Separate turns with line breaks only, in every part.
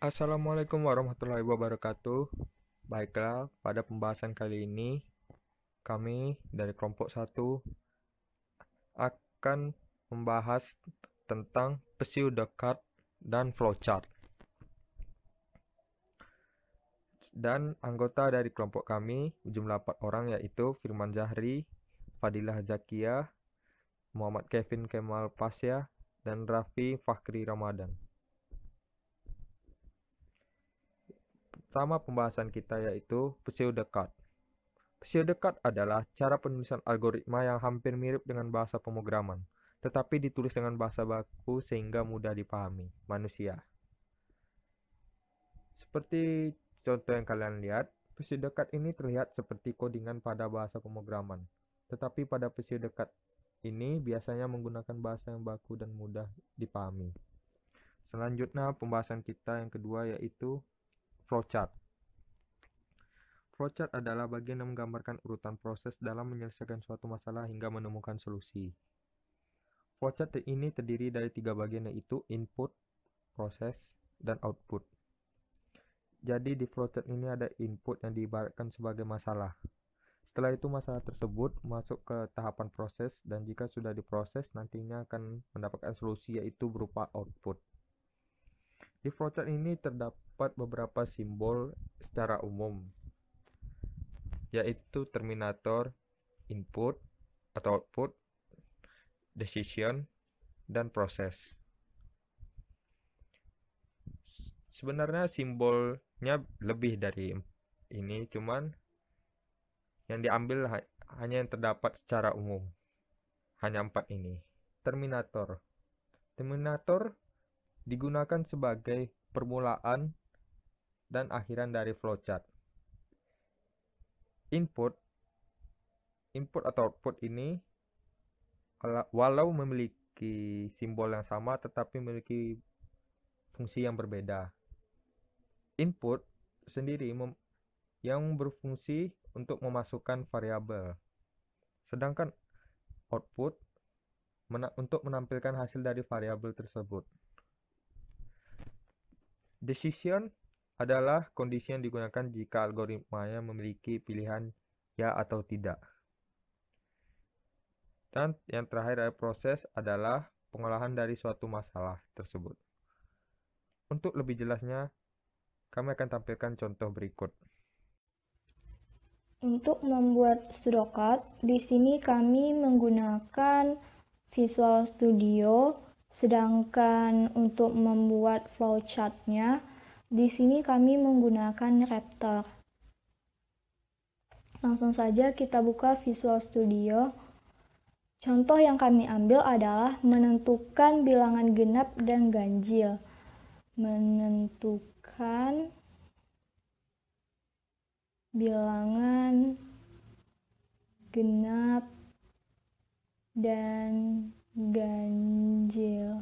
Assalamualaikum warahmatullahi wabarakatuh. Baiklah, pada pembahasan kali ini kami dari kelompok satu akan membahas tentang pseudocut dan flowchart. Dan anggota dari kelompok kami jumlah 4 orang, yaitu Firman Zahri, Fadilah Zakia, Muhammad Kevin Kemal Pasya, dan Raffi Fakhri Ramadan. Pertama pembahasan kita yaitu pseudocut. Pseudocut adalah cara penulisan algoritma yang hampir mirip dengan bahasa pemrograman, tetapi ditulis dengan bahasa baku sehingga mudah dipahami manusia. Seperti contoh yang kalian lihat, pseudocut ini terlihat seperti kodingan pada bahasa pemrograman, tetapi pada pseudocut ini biasanya menggunakan bahasa yang baku dan mudah dipahami. Selanjutnya pembahasan kita yang kedua yaitu flowchart. Flowchart adalah bagian yang menggambarkan urutan proses dalam menyelesaikan suatu masalah hingga menemukan solusi. Flowchart ini terdiri dari 3 bagian yaitu input, proses, dan output. Jadi di flowchart ini ada input yang diibaratkan sebagai masalah. Setelah itu masalah tersebut masuk ke tahapan proses dan jika sudah diproses nantinya akan mendapatkan solusi yaitu berupa output. Di flowchart ini terdapat beberapa simbol secara umum, yaitu terminator, input atau output, decision, dan proses. Sebenarnya simbolnya lebih dari ini, cuman yang diambil hanya yang terdapat secara umum. Hanya 4 ini. Terminator. Terminator digunakan sebagai permulaan dan akhiran dari flowchart. Input atau output ini walau memiliki simbol yang sama tetapi memiliki fungsi yang berbeda. Input sendiri yang berfungsi untuk memasukkan variabel, sedangkan output untuk menampilkan hasil dari variabel tersebut. Decision adalah kondisi yang digunakan jika algoritmanya memiliki pilihan ya atau tidak. Dan yang terakhir dari proses adalah pengolahan dari suatu masalah tersebut. Untuk lebih jelasnya, kami akan tampilkan contoh berikut.
Untuk membuat pseudocut, di sini kami menggunakan Visual Studio, sedangkan untuk membuat flowchart-nya, di sini kami menggunakan Raptor. Langsung saja kita buka Visual Studio. Contoh yang kami ambil adalah menentukan bilangan genap dan ganjil. Menentukan bilangan genap dan ganjil.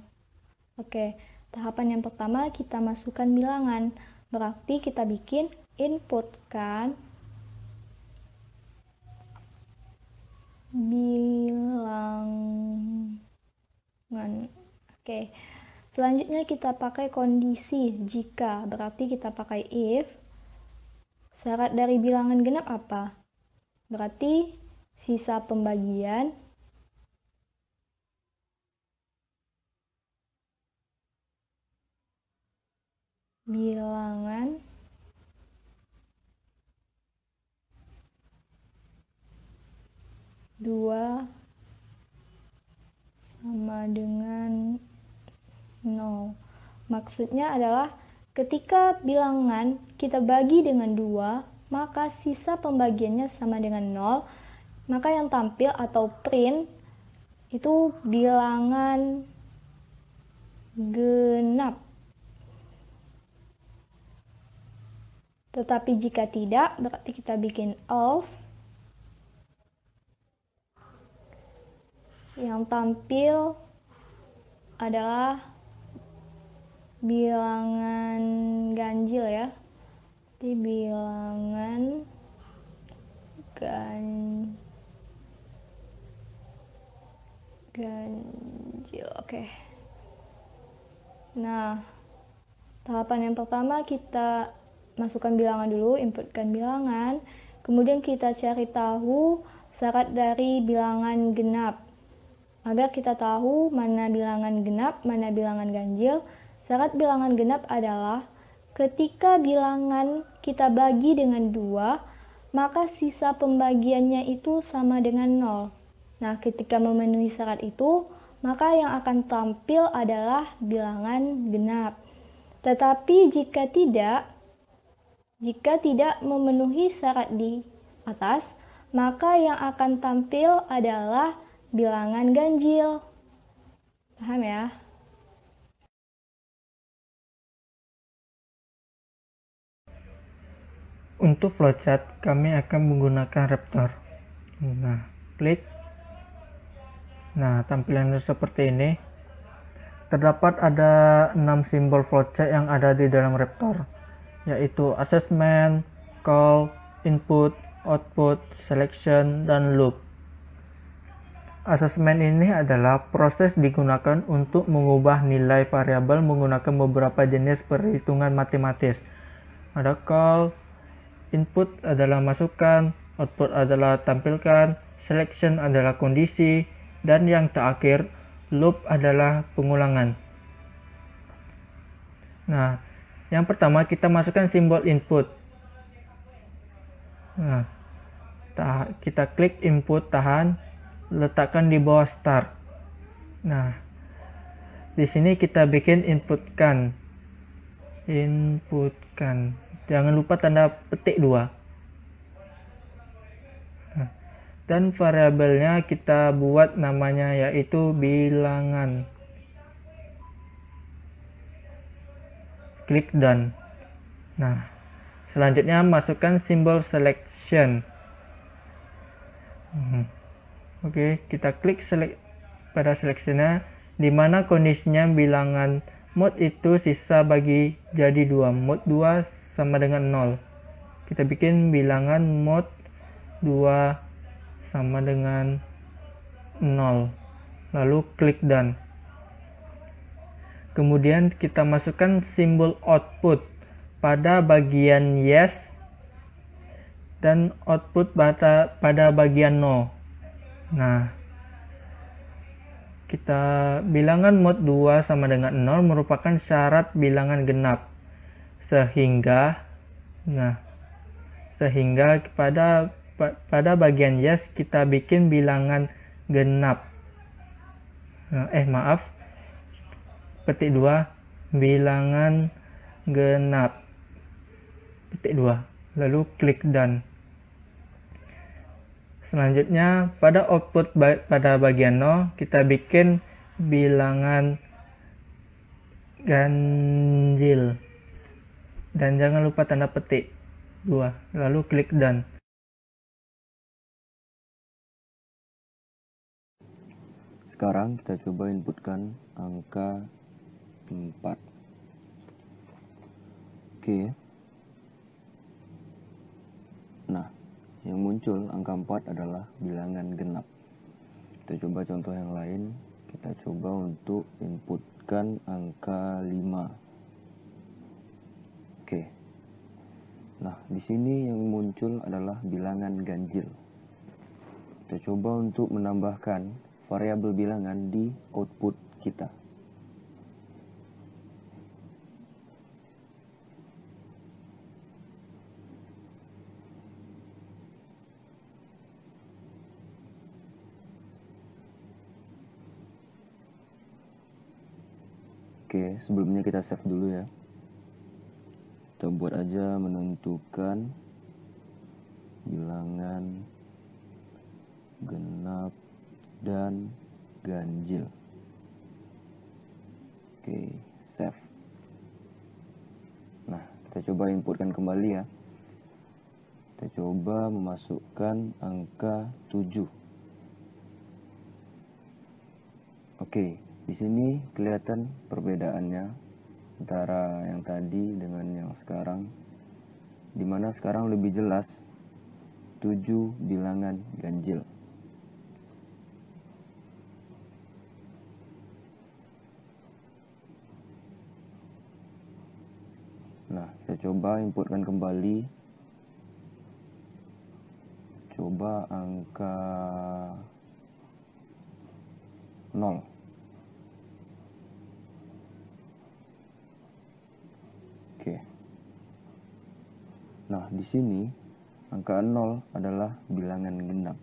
Oke, tahapan yang pertama kita masukkan bilangan. Berarti kita bikin input kan bilangan. Oke. Selanjutnya kita pakai kondisi jika, berarti kita pakai if. Syarat dari bilangan genap apa? Berarti sisa pembagian bilangan dua sama dengan 0. Maksudnya adalah ketika bilangan kita bagi dengan 2, maka sisa pembagiannya sama dengan 0, maka yang tampil atau print itu bilangan genap. Tetapi jika tidak, berarti kita bikin else. Yang tampil adalah bilangan ganjil ya. Jadi bilangan ganjil. Oke. Nah, Tahapan yang pertama kita masukkan bilangan dulu, inputkan bilangan. Kemudian kita cari tahu syarat dari bilangan genap. Agar kita tahu mana bilangan genap, mana bilangan ganjil. Syarat bilangan genap adalah ketika bilangan kita bagi dengan 2, maka sisa pembagiannya itu sama dengan 0. Nah, ketika memenuhi syarat itu, maka yang akan tampil adalah bilangan genap. Tetapi jika tidak memenuhi syarat di atas, maka yang akan tampil adalah bilangan ganjil. Paham ya?
Untuk flowchart, kami akan menggunakan Raptor. Nah, klik. Nah, tampilannya seperti ini. Terdapat ada 6 simbol flowchart yang ada di dalam Raptor, yaitu assessment, call, input, output, selection, dan loop. Assessment ini adalah proses digunakan untuk mengubah nilai variabel menggunakan beberapa jenis perhitungan matematis. Ada call, input adalah masukkan, output adalah tampilkan, selection adalah kondisi, dan yang terakhir loop adalah pengulangan. Nah, yang pertama kita masukkan simbol input. Nah, kita klik input, tahan, letakkan di bawah start. Nah, di sini kita bikin inputkan. Jangan lupa tanda petik 2. Nah, dan variabelnya kita buat namanya yaitu bilangan. Klik done. Nah, selanjutnya masukkan simbol selection. Oke, kita klik pada selectionnya, di mana kondisinya bilangan mod itu sisa bagi jadi 2. Mod 2 sama dengan 0. Kita bikin bilangan mod 2 sama dengan 0. Lalu klik done. Kemudian kita masukkan simbol output pada bagian yes dan output pada bagian no. Nah, kita bilangan mod 2 sama dengan 0 merupakan syarat bilangan genap. Sehingga pada bagian yes kita bikin bilangan genap. Petik 2, bilangan genap. Petik 2, lalu klik done. Selanjutnya pada output pada bagian no kita bikin bilangan ganjil. Dan jangan lupa tanda petik 2, lalu klik done.
Sekarang kita coba inputkan angka 4. Oke. Nah, yang muncul angka 4 adalah bilangan genap. Kita coba contoh yang lain. Kita coba untuk inputkan angka 5. Oke. Nah, di sini yang muncul adalah bilangan ganjil. Kita coba untuk menambahkan variabel bilangan di output kita. Oke, sebelumnya kita save dulu ya. Kita buat aja menentukan bilangan genap dan ganjil. Oke, save. Nah, kita coba inputkan kembali ya. Kita coba memasukkan angka 7. Oke, di sini kelihatan perbedaannya antara yang tadi dengan yang sekarang, dimana sekarang lebih jelas 7 bilangan ganjil. Nah, kita coba inputkan kembali. Coba angka 0. Oke. Nah, di sini angka 0 adalah bilangan genap.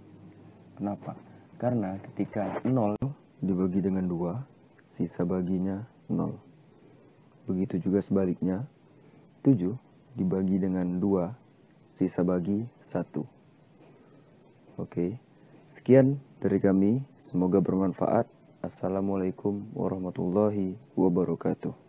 Kenapa? Karena ketika 0 dibagi dengan 2, sisa baginya 0. Begitu juga sebaliknya, 7 dibagi dengan 2, sisa bagi 1. Oke, sekian dari kami. Semoga bermanfaat. Assalamualaikum warahmatullahi wabarakatuh.